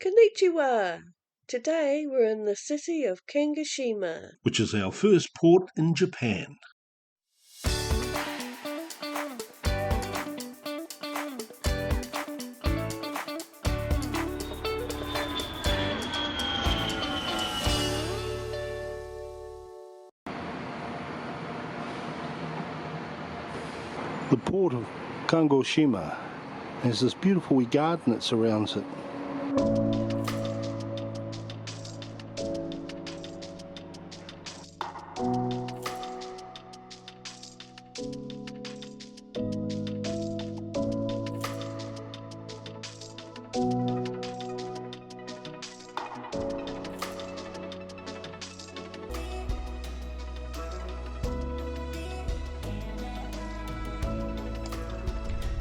Konnichiwa! Today we're in the city of Kagoshima, which is our first port in Japan. The port of Kagoshima has this beautiful wee garden that surrounds it.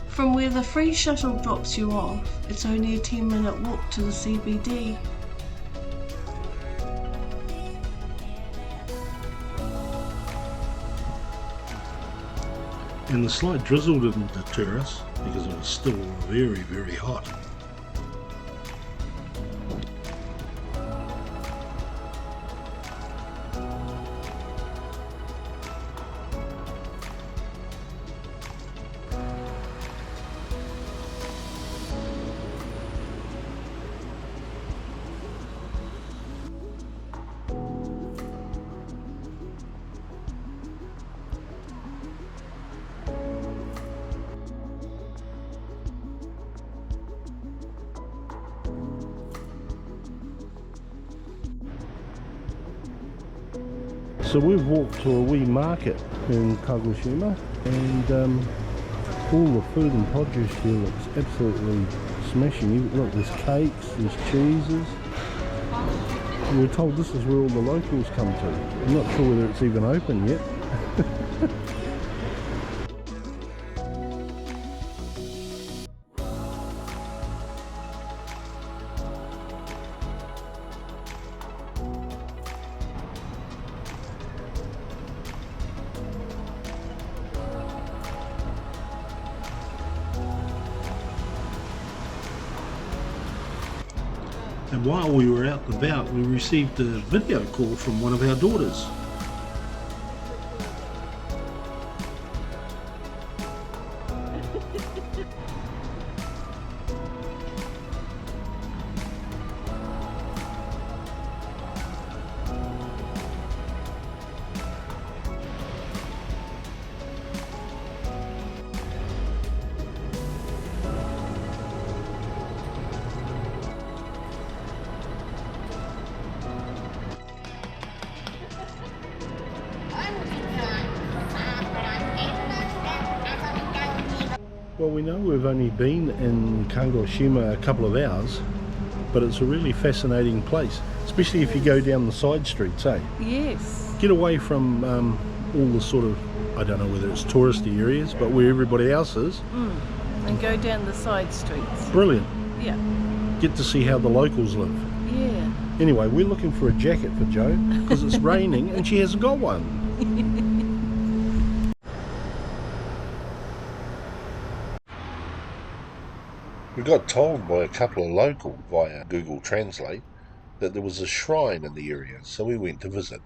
From where the free shuttle drops you off, it's only a 10-minute walk to the CBD. And the slight drizzle didn't deter us because it was still very, very hot. So we've walked to a wee market in Kagoshima, and all the food and produce here looks absolutely smashing. Look, there's cakes, there's cheeses. And we're told this is where all the locals come to. I'm not sure whether it's even open yet. And while we were out and about, we received a video call from one of our daughters. Well, we know we've only been in Kagoshima a couple of hours, but it's a really fascinating place, especially if you go down the side streets, eh? Yes. Get away from all the sort of, I don't know whether it's touristy areas, but where everybody else is. And go down the side streets. Brilliant. Yeah. Get to see how the locals live. Yeah. Anyway, we're looking for a jacket for Jo because it's raining and she hasn't got one. We got told by a couple of locals via Google Translate that there was a shrine in the area, so we went to visit.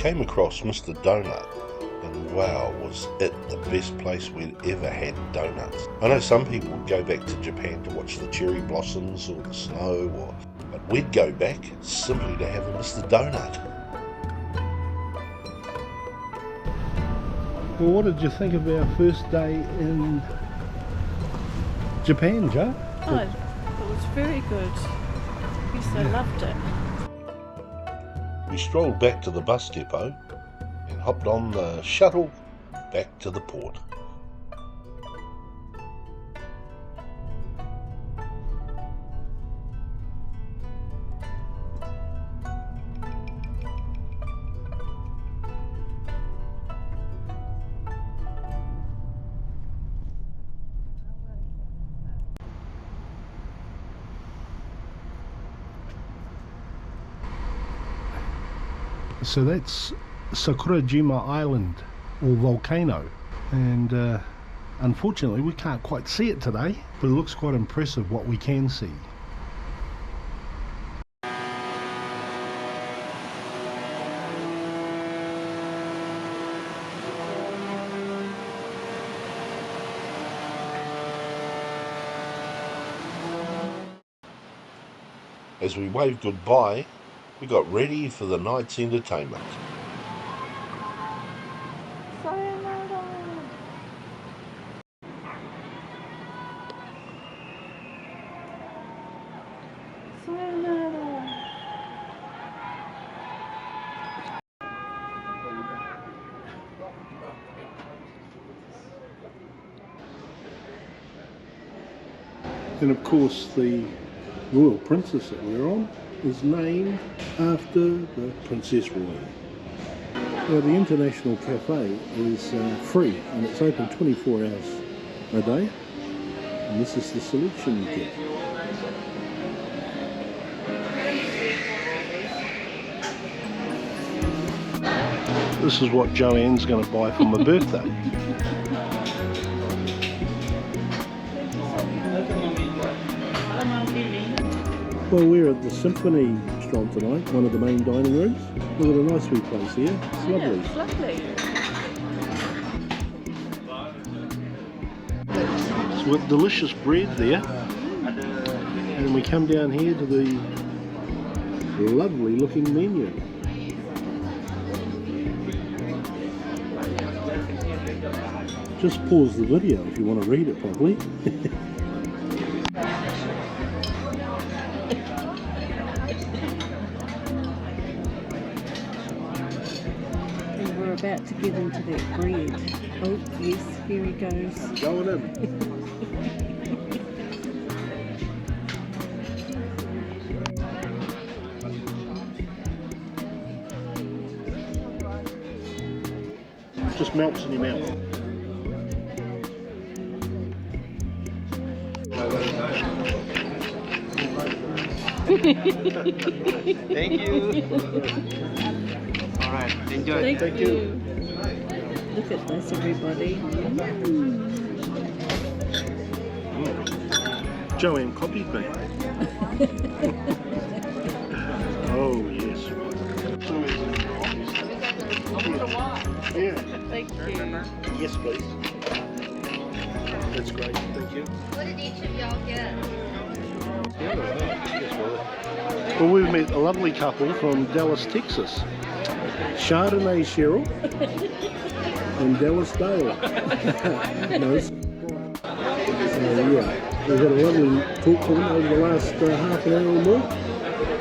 came across Mr. Donut, and wow, was it the best place we'd ever had donuts. I know some people would go back to Japan to watch the cherry blossoms or the snow, but we'd go back simply to have a Mr. Donut. Well, what did you think of our first day in Japan, Joe? Oh, it was very good. Yes, I loved it. We strolled back to the bus depot and hopped on the shuttle back to the port. So that's Sakurajima Island, or volcano, and unfortunately we can't quite see it today, but it looks quite impressive what we can see. As we waved goodbye, we got ready for the night's entertainment. And of course the Royal Princess that we're on is named after the Princess Royal. Now the International Cafe is free and it's open 24 hours a day, and this is the selection you get. This is what Joanne's going to buy for my birthday. Well, we're at the Symphony restaurant tonight, one of the main dining rooms. Look at a nice wee place here. It's lovely. It's lovely. So with delicious bread there, and we come down here to the lovely looking menu. Just pause the video if you want to read it properly. About to get into that bread. Oh yes, here he goes. Going in. Just melts in your mouth. Thank you. Alright, enjoy. Thank you. Look at this, everybody. Joanne copied me. Oh yes. Yeah. Thank you. Yes, please. That's great. Thank you. What did each of y'all get? Well, we've met a lovely couple from Dallas, Texas. Chardonnay Cheryl and Dallas Dale. Nice. Yeah, we've had a lovely talk to them over the last half an hour or more.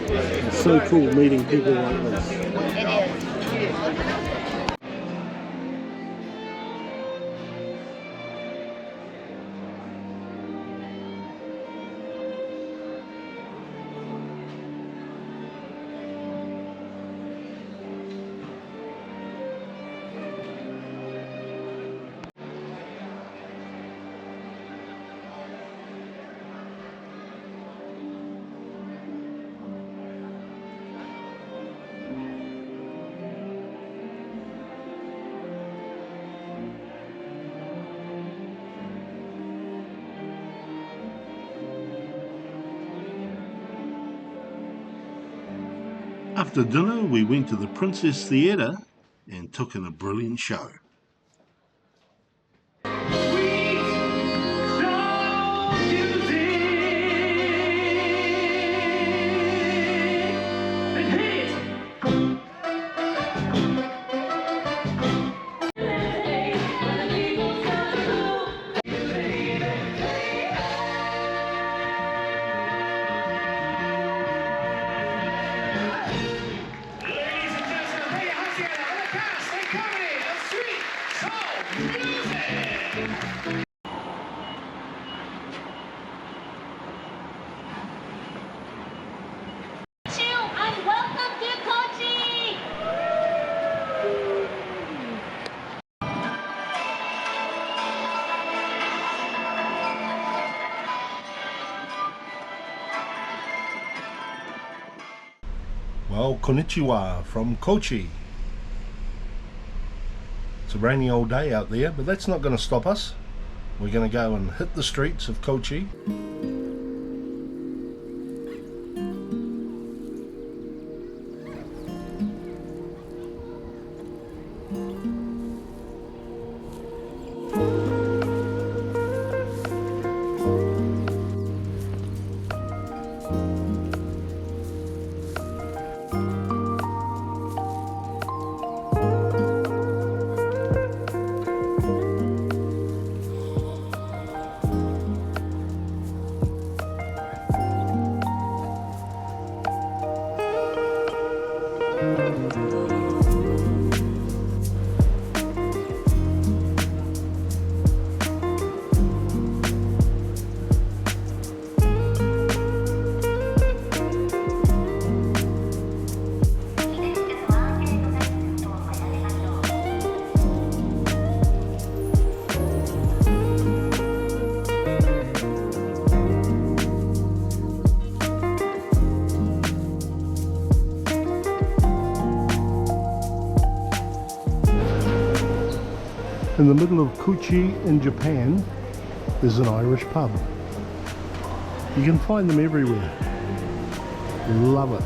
It's so cool meeting people like this. It is. After dinner, we went to the Princess Theatre and took in a brilliant show. And welcome to Kochi! Well, konnichiwa from Kochi. It's a rainy old day out there, but that's not going to stop us. We're going to go and hit the streets of Kochi. In the middle of Kochi in Japan, there's an Irish pub. You can find them everywhere. Love it.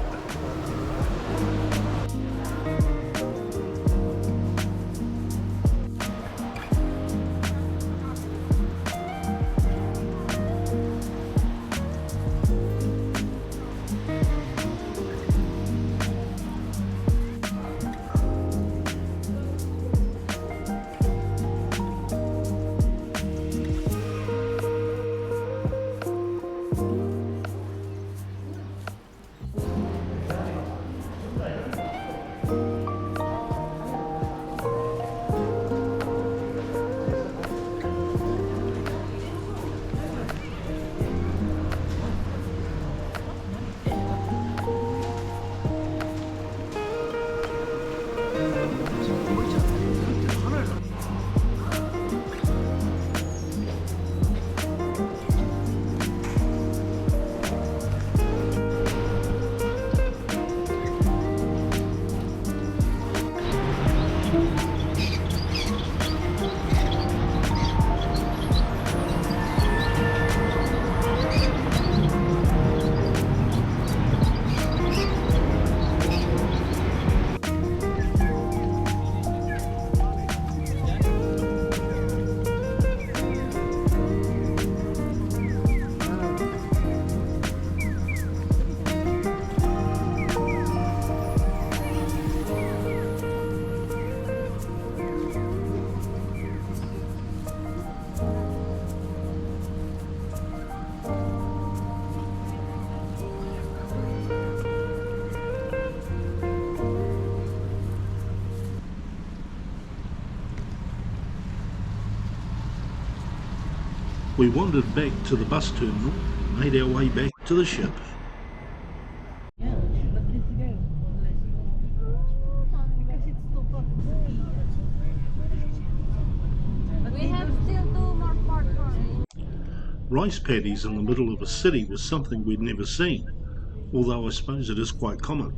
We wandered back to the bus terminal, made our way back to the ship. We have still 2 more parts. Rice paddies in the middle of a city was something we'd never seen, although I suppose it is quite common.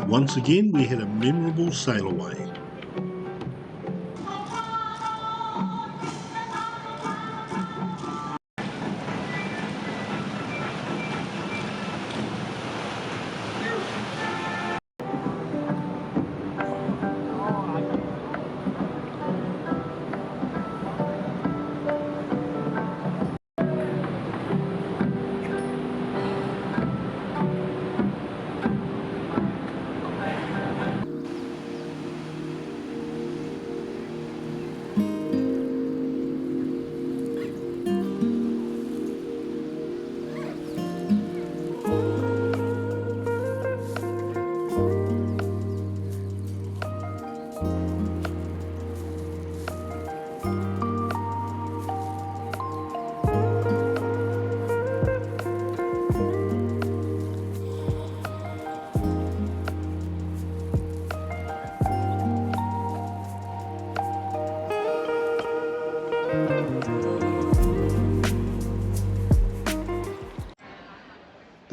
Once again, we had a memorable sail away.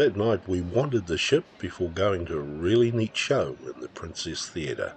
That night we wandered the ship before going to a really neat show in the Princess Theatre.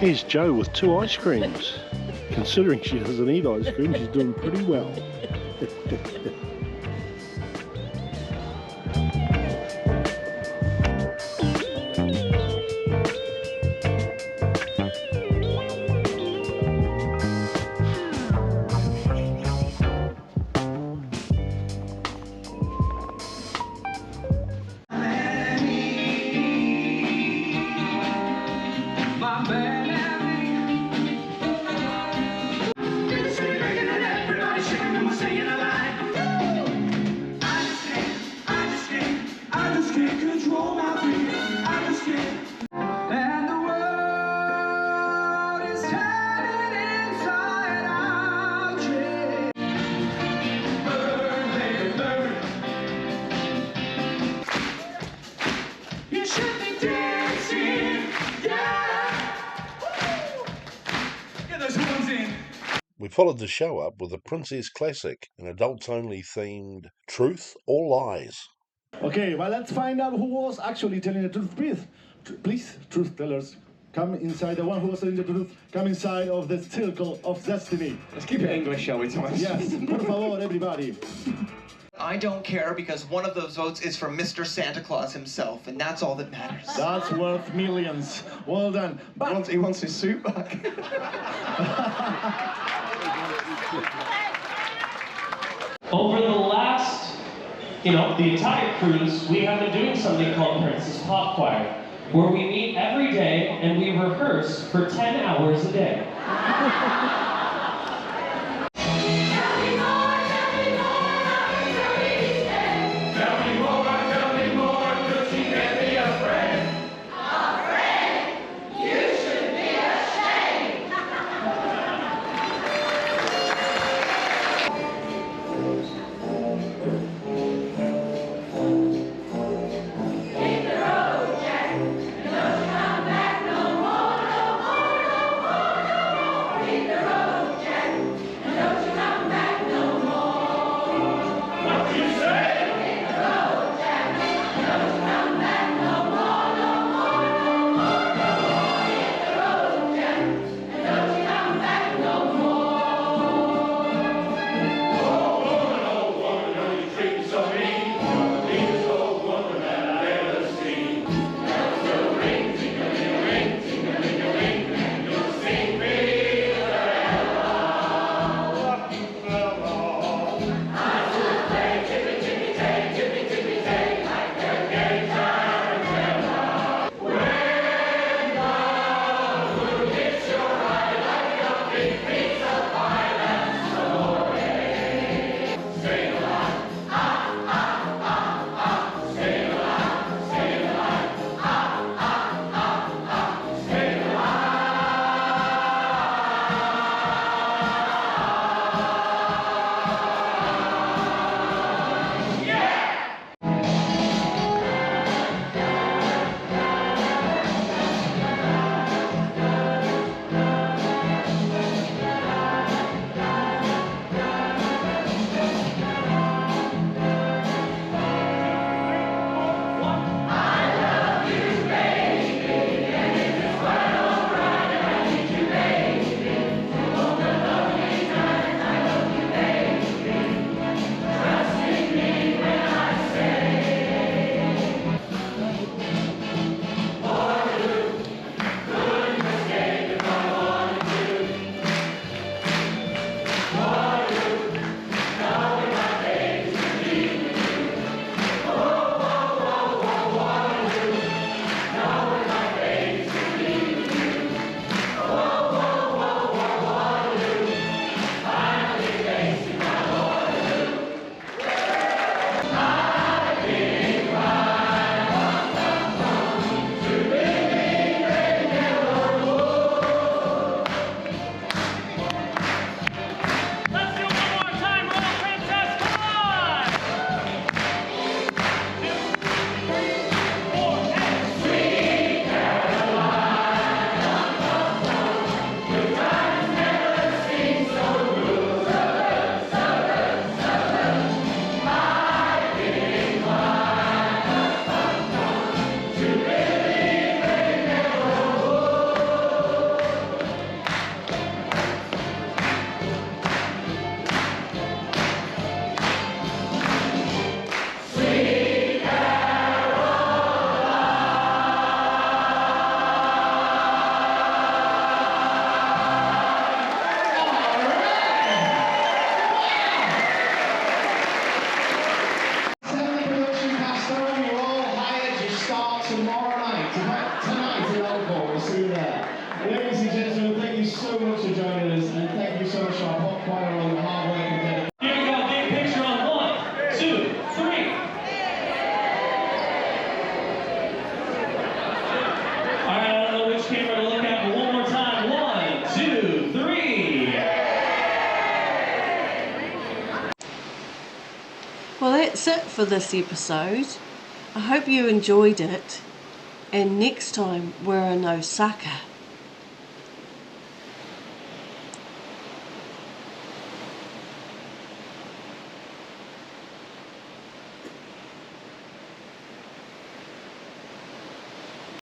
Here's Jo with 2 ice creams. Considering she doesn't eat ice cream, she's doing pretty well. We followed the show up with a Princess Classic, an adults-only themed Truth or Lies. Okay, well, let's find out who was actually telling the truth. Please, truth tellers, come inside. The one who was telling the truth, come inside of the circle of destiny. Let's keep it English, shall we, Thomas? Yes, por favor, everybody. I don't care because one of those votes is from Mr. Santa Claus himself, and that's all that matters. That's worth millions. Well done. But He wants his suit back. Over the last, the entire cruise, we have been doing something called Princess Pop Choir, where we meet every day and we rehearse for 10 hours a day. Hit the road. choir, all your hard work and dedication. Here we go, big picture on 1, 2, 3. Alright, I don't know which camera to look at, but one more time. 1, 2, 3. Well, that's it for this episode. I hope you enjoyed it. And next time we're in Osaka.